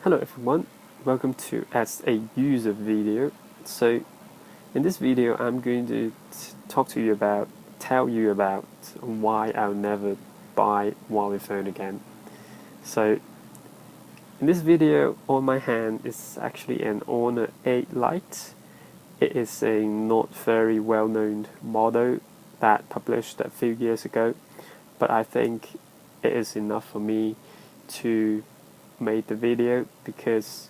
Hello everyone, welcome to as a user video. So in this video I'm going to tell you about why I'll never buy Huawei phone again. So in this video on my hand is actually an Honor 8 Lite. It is a not very well known model that published a few years ago, but I think it is enough for me to make the video because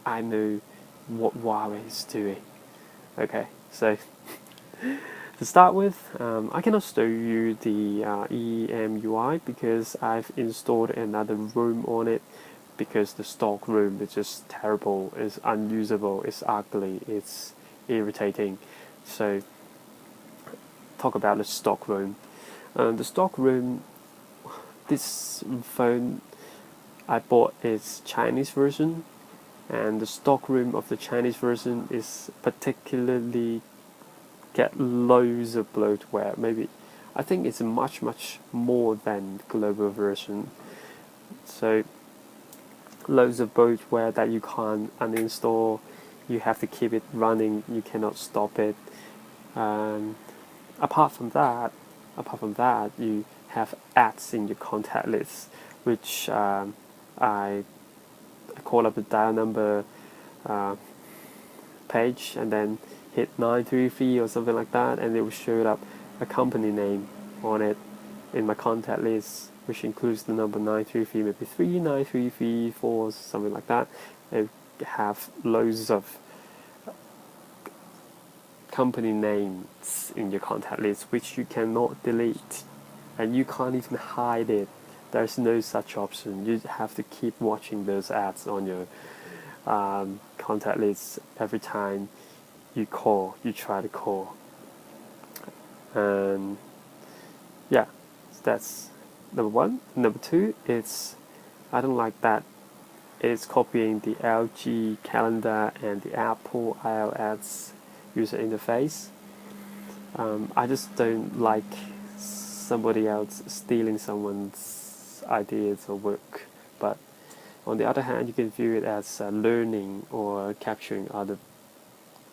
I know what Huawei is doing. Okay, so to start with, I cannot show you the EMUI because I've installed another ROM on it because the stock ROM is just terrible, it's unusable, it's ugly, it's irritating. So talk about the stock ROM. The stock ROM, this phone I bought its Chinese version, and the stock ROM of the Chinese version is particularly get loads of bloatware. Maybe I think it's much more than the global version. So loads of bloatware that you can't uninstall. You have to keep it running. You cannot stop it. Apart from that, you have ads in your contact list, which I call up the dial number page and then hit 933 or something like that, and it will show up a company name on it in my contact list, which includes the number 933, maybe 3933, 4, something like that. They have loads of company names in your contact list which you cannot delete, and you can't even hide it. There's no such option. You have to keep watching those ads on your contact list every time you try to call. And yeah, that's number one. Number two, I don't like that it's copying the LG calendar and the Apple iOS user interface. I just don't like somebody else stealing someone's ideas or work. But on the other hand, you can view it as learning or capturing other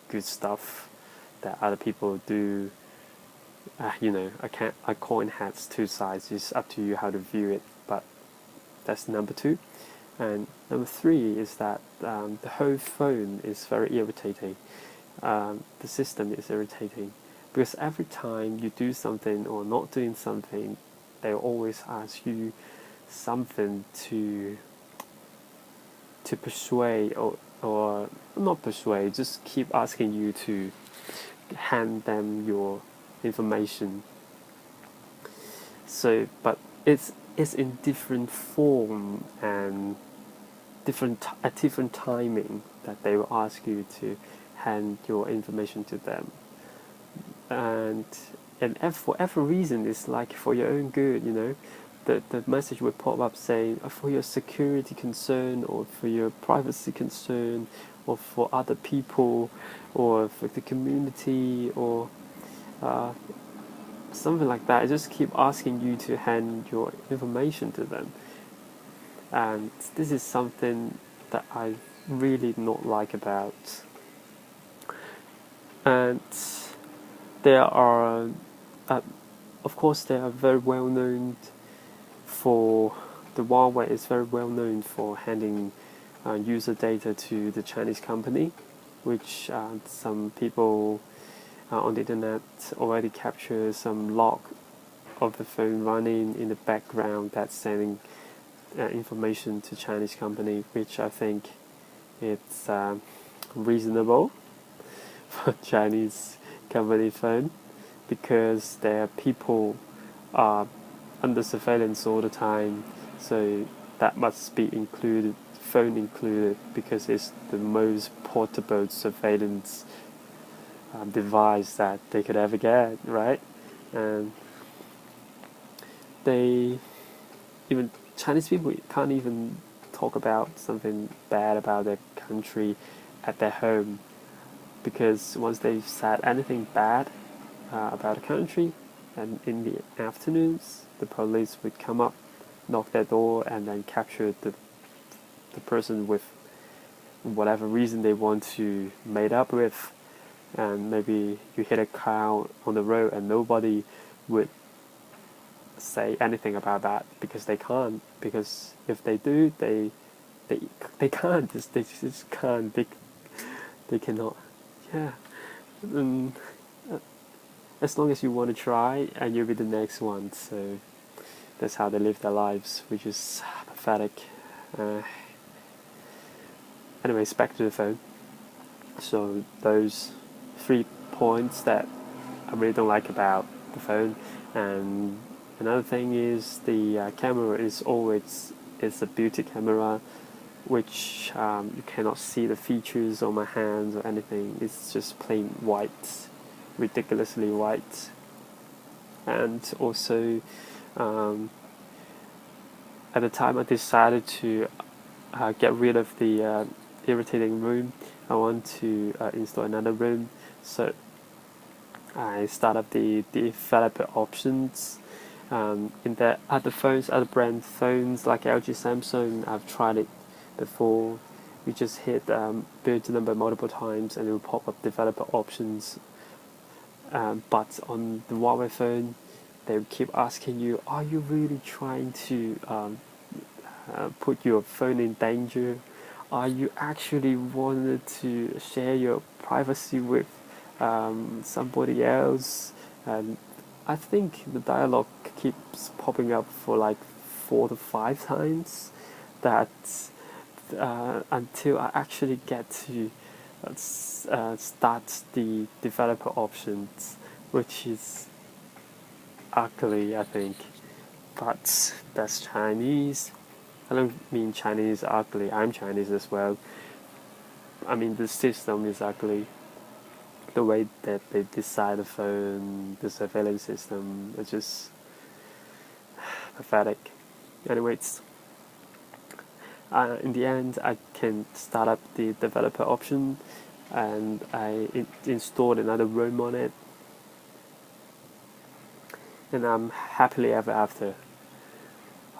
good stuff that other people do. A coin has two sides. It's up to you how to view it. But that's number two. And number three is that the whole phone is very irritating. The system is irritating because every time you do something or not doing something, they always ask you something to persuade or not persuade, just keep asking you to hand them your information. So, but it's in different form and at different timing that they will ask you to hand your information to them, and for every reason it's like for your own good. The message would pop up saying for your security concern or for your privacy concern or for other people or for the community or something like that. I just keep asking you to hand your information to them, and this is something that I really not like about. And there are of course they are very well known for the Huawei is very well known for handing user data to the Chinese company, which some people on the internet already capture some log of the phone running in the background that's sending information to Chinese company, which I think it's reasonable for Chinese company phone because their people are under surveillance all the time, so that must be included, phone included, because it's the most portable surveillance device that they could ever get, right? And even Chinese people can't even talk about something bad about their country at their home, because once they've said anything bad about a country, and in the afternoons the police would come up, knock their door, and then capture the person with whatever reason they want to made up with, and maybe you hit a car on the road and nobody would say anything about that because they can't. Because if they do, they they can't. They just can't. They cannot. Yeah. And as long as you want to try, and you'll be the next one. So that's how they live their lives, which is pathetic. Uh, Anyways, back to the phone. So those 3 points that I really don't like about the phone, and another thing is the camera is always a beauty camera, which you cannot see the features on my hands or anything. It's just plain white, ridiculously white, and also at the time I decided to get rid of the irritating room. I want to install another room, so I start up the developer options. In the other phones, other brand phones like LG, Samsung, I've tried it before. You just hit build number multiple times and it will pop up developer options. But on the Huawei phone, they will keep asking you, are you really trying to put your phone in danger? Are you actually wanted to share your privacy with somebody else? And I think the dialogue keeps popping up for like 4 to 5 times. That until I actually get to start the developer options, which is ugly, I think. But that's Chinese. I don't mean Chinese ugly, I'm Chinese as well. I mean the system is ugly. The way that they design the phone, the surveillance system, it's just pathetic. Anyways, in the end I can start up the developer option and I installed another ROM on it, and I'm happily ever after.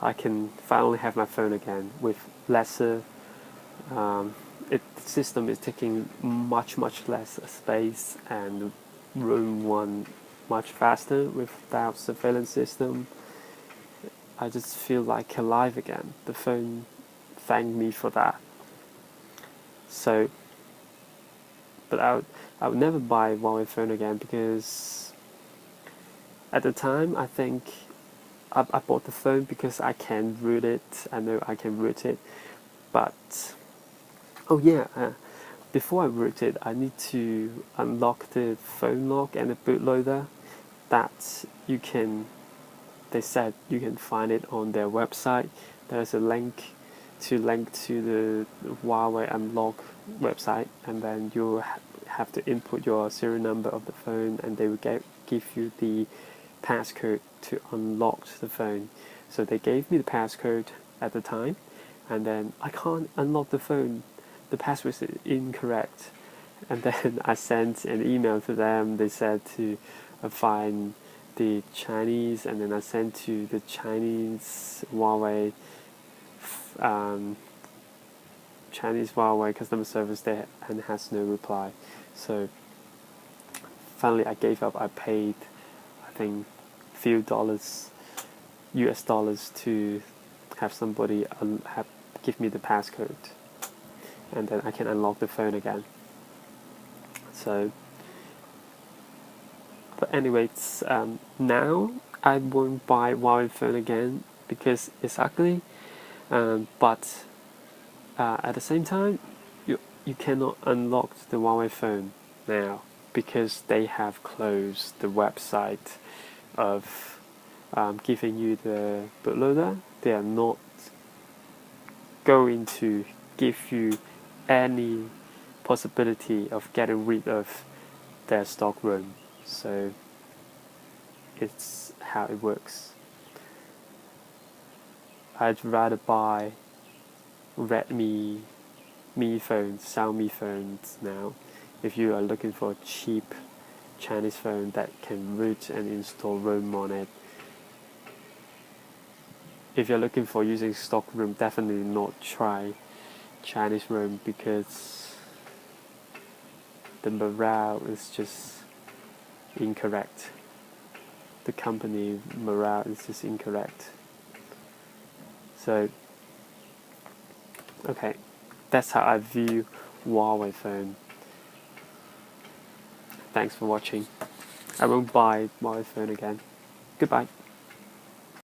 I can finally have my phone again with lesser. The system is taking much less space, and room one much faster without surveillance system. I just feel like alive again. The phone thanked me for that. So, but I would never buy a Huawei phone again because at the time I think I bought the phone because I can root it. I know I can root it, but oh yeah, before I root it, I need to unlock the phone lock and the bootloader. That you can. They said you can find it on their website. There's a link to the Huawei Unlock website, and then you have to input your serial number of the phone, and they will give you the passcode to unlock the phone. So they gave me the passcode at the time, and then I can't unlock the phone. The password is incorrect, and then I sent an email to them. They said to find the Chinese, and then I sent to the Chinese Huawei customer service there, and has no reply. So finally I gave up. I paid I think few dollars, US dollars, to have somebody give me the passcode, and then I can unlock the phone again. So, but anyways, now I won't buy Huawei phone again because it's ugly. But at the same time, you cannot unlock the Huawei phone now because they have closed the website of giving you the bootloader. They are not going to give you any possibility of getting rid of their stock room. So it's how it works. I'd rather buy Redmi, Mi phones, Xiaomi phones now. If you are looking for a cheap Chinese phone that can root and install ROM on it. If you're looking for using stock ROM, definitely not try Chinese phone because the morale is just incorrect. The company morale is just incorrect. So, okay, that's how I view Huawei phone. Thanks for watching. I won't buy Huawei phone again. Goodbye.